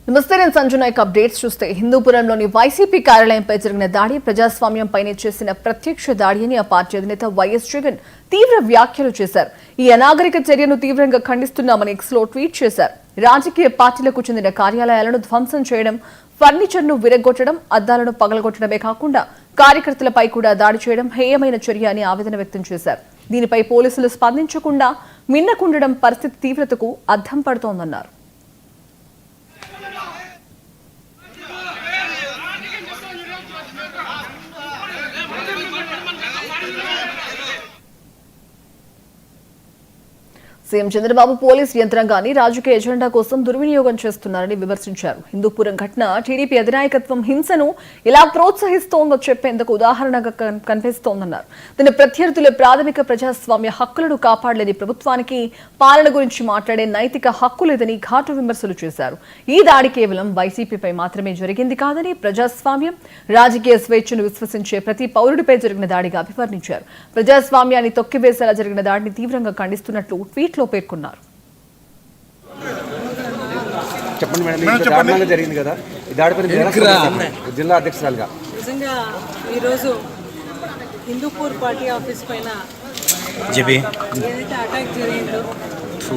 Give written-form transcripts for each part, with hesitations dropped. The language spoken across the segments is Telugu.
నమస్తే నేను సంజు నాయక్ అప్డేట్స్ చూస్తే హిందూపురంలోని వైసీపీ కార్యాలయంపై జరిగిన దాడి ప్రజాస్వామ్యంపైనే చేసిన ప్రత్యక్ష దాడి అని ఆ పార్టీ అధినేత వైఎస్ జగన్ తీవ్ర వ్యాఖ్యలు చేశారు. ఈ అనాగరిక చర్యను తీవ్రంగా ఖండిస్తున్నామని ఎక్స్లో ట్వీట్ చేశారు. రాజకీయ పార్టీలకు చెందిన కార్యాలయాలను ధ్వంసం చేయడం, ఫర్నిచర్ను విరగొట్టడం, అద్దాలను పగలగొట్టడమే కాకుండా కార్యకర్తలపై కూడా దాడి చేయడం హేయమైన చర్య అని ఆవేదన వ్యక్తం చేశారు. దీనిపై పోలీసులు స్పందించకుండా మిన్నకుండడం పరిస్థితి తీవ్రతకు అద్దం పడుతోందన్నారు. సీఎం చంద్రబాబు పోలీస్ యంత్రాంగాన్ని రాజకీయ ఎజెండా కోసం దుర్వినియోగం చేస్తున్నారని విమర్శించారు. హిందూపురం ఘటన టీడీపీ అధినాయకత్వం హింసను ఎలా ప్రోత్సహిస్తోందో చెప్పేందుకు ఉదాహరణగా కనిపిస్తోందన్నారు. తన ప్రత్యర్థుల ప్రాథమిక ప్రజాస్వామ్య హక్కులను కాపాడలేని ప్రభుత్వానికి పాలన గురించి మాట్లాడే నైతిక హక్కు లేదని ఘాటు విమర్శలు చేశారు. ఈ దాడి కేవలం వైసీపీపై మాత్రమే జరిగింది కాదని ప్రజాస్వామ్యం, రాజకీయ స్వేచ్ఛను విశ్వసించే ప్రతి పౌరుడిపై జరిగిన దాడిగా అభివర్ణించారు. ప్రజాస్వామ్యాన్ని తొక్కివేసేలా జరిగిన దాడిని తీవ్రంగా ఖండిస్తున్నట్లు ట్వీట్లో పేర్కొన్నారు. చెప్పండి మేడం, జరిగింది కదా ఈ దాడిపై జిల్లా అధ్యక్షురాలుగా. నిజంగా ఈరోజు హిందూపూర్ పార్టీ ఆఫీస్ పైన ఏదైతే అటాక్ జరిగిందో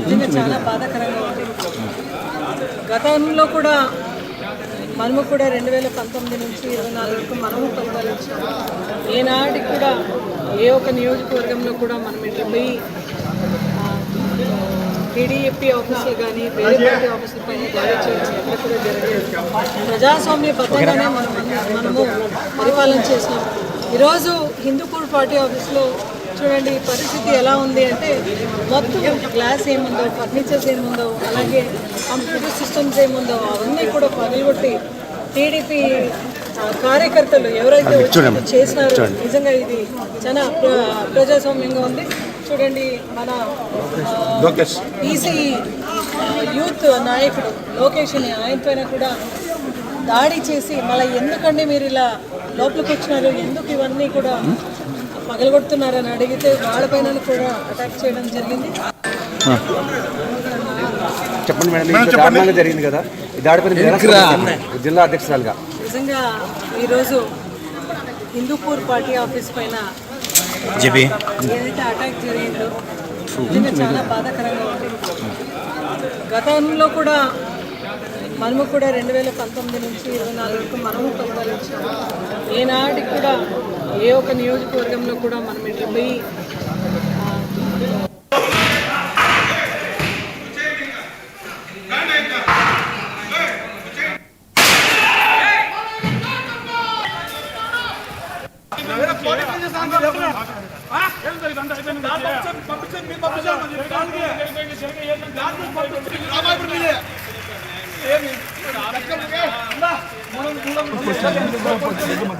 నిజంగా చాలా బాధాకరంగా ఉంది. గతంలో కూడా మనము కూడా 2019 నుంచి 24 వరకు మనము పరిపాలించాము. ఏనాటికి కూడా ఏ ఒక్క నియోజకవర్గంలో కూడా మనం వెళ్ళిపోయి టీడీపీ ఆఫీసులు కానీ వేరే పార్టీ ఆఫీసుల పైన దాడి చేయడం ఎక్కడ కూడా జరగలేదు. ప్రజాస్వామ్యబద్ధంగానే మనము పరిపాలన చేసినాం. ఈరోజు హిందూపూర్ పార్టీ ఆఫీస్లో చూడండి పరిస్థితి ఎలా ఉంది అంటే మొత్తం గ్లాస్ ఏముందో, ఫర్నిచర్స్ ఏముందో, అలాగే కంప్యూటర్ సిస్టమ్స్ ఏముందో అవన్నీ కూడా పగలగొట్టి టీడీపీ కార్యకర్తలు ఎవరైతే చేసినారో నిజంగా ఇది చాలా ప్రజాస్వామ్యంగా ఉంది. చూడండి మన ఈసీ యూత్ నాయకుడు లోకేష్ అని ఆయన పైన కూడా దాడి చేసి మళ్ళీ ఎందుకండి మీరు ఇలా లోపలికి వచ్చినారు, ఎందుకు ఇవన్నీ కూడా పగలగొడుతున్నారని అడిగితే వాళ్ళపైన కూడా అటాక్ చేయడం జరిగింది. చెప్పండి మేడం, జరిగింది కదా ఈ దాడిపై జిల్లా అధ్యక్షురాలుగా. నిజంగా ఈరోజు హిందూపూర్ పార్టీ ఆఫీస్ పైన ఏదైతే అటాక్ జరిగిందో నిజంగా చాలా బాధాకరంగా ఉంది. గతంలో కూడా మనము కూడా 2019 నుంచి 24 వరకు మనము పరిపాలించాము. ఏనాటికి కూడా ఏ ఒక్క నియోజకవర్గంలో కూడా మనం వెళ్ళిపోయి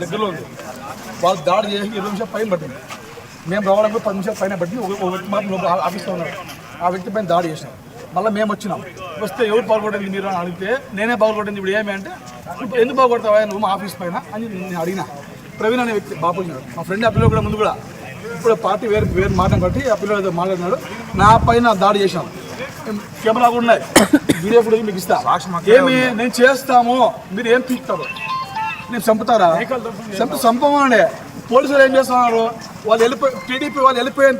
దగ్గరలో ఉంది. వాళ్ళు దాడి చేసి 20 నిమిషాలు పైన పట్టింది. మేము రావడానికి 10 నిమిషాలు పైన పట్టి ఒక వ్యక్తి మాత్రం ఆఫీస్లో ఉన్నారు. ఆ వ్యక్తి పైన దాడి చేసినాం. మళ్ళీ మేము వచ్చినాం. వస్తే ఎవరు బాగుపడింది మీరు అని అడిగితే నేనే బాగుపడింది. ఇప్పుడు ఏమి అంటే ఎందుకు బాగుపడతావా నువ్వు మా ఆఫీస్ పైన అని నేను అడిగినా. ప్రవీణ్ అనే వ్యక్తి బాగుపడినాడు. మా ఫ్రెండ్ ఆ పిల్లలు కూడా ముందు కూడా ఇప్పుడు పార్టీ వేరే మాటను బట్టి ఆ పిల్లలతో మాట్లాడినాడు. నా పైన దాడి చేశాను. కెమెరా కూడా ఉన్నాయి, వీడియో కూడా మీకు ఇస్తా. ఏమి నేను చేస్తాము, మీరు ఏం పీకుతారు, నేను చంపుతారా? చంపమండి. పోలీసులు ఏం చేస్తున్నారు, వాళ్ళు వెళ్ళిపోయి టీడీపీ వాళ్ళు వెళ్ళిపోయాను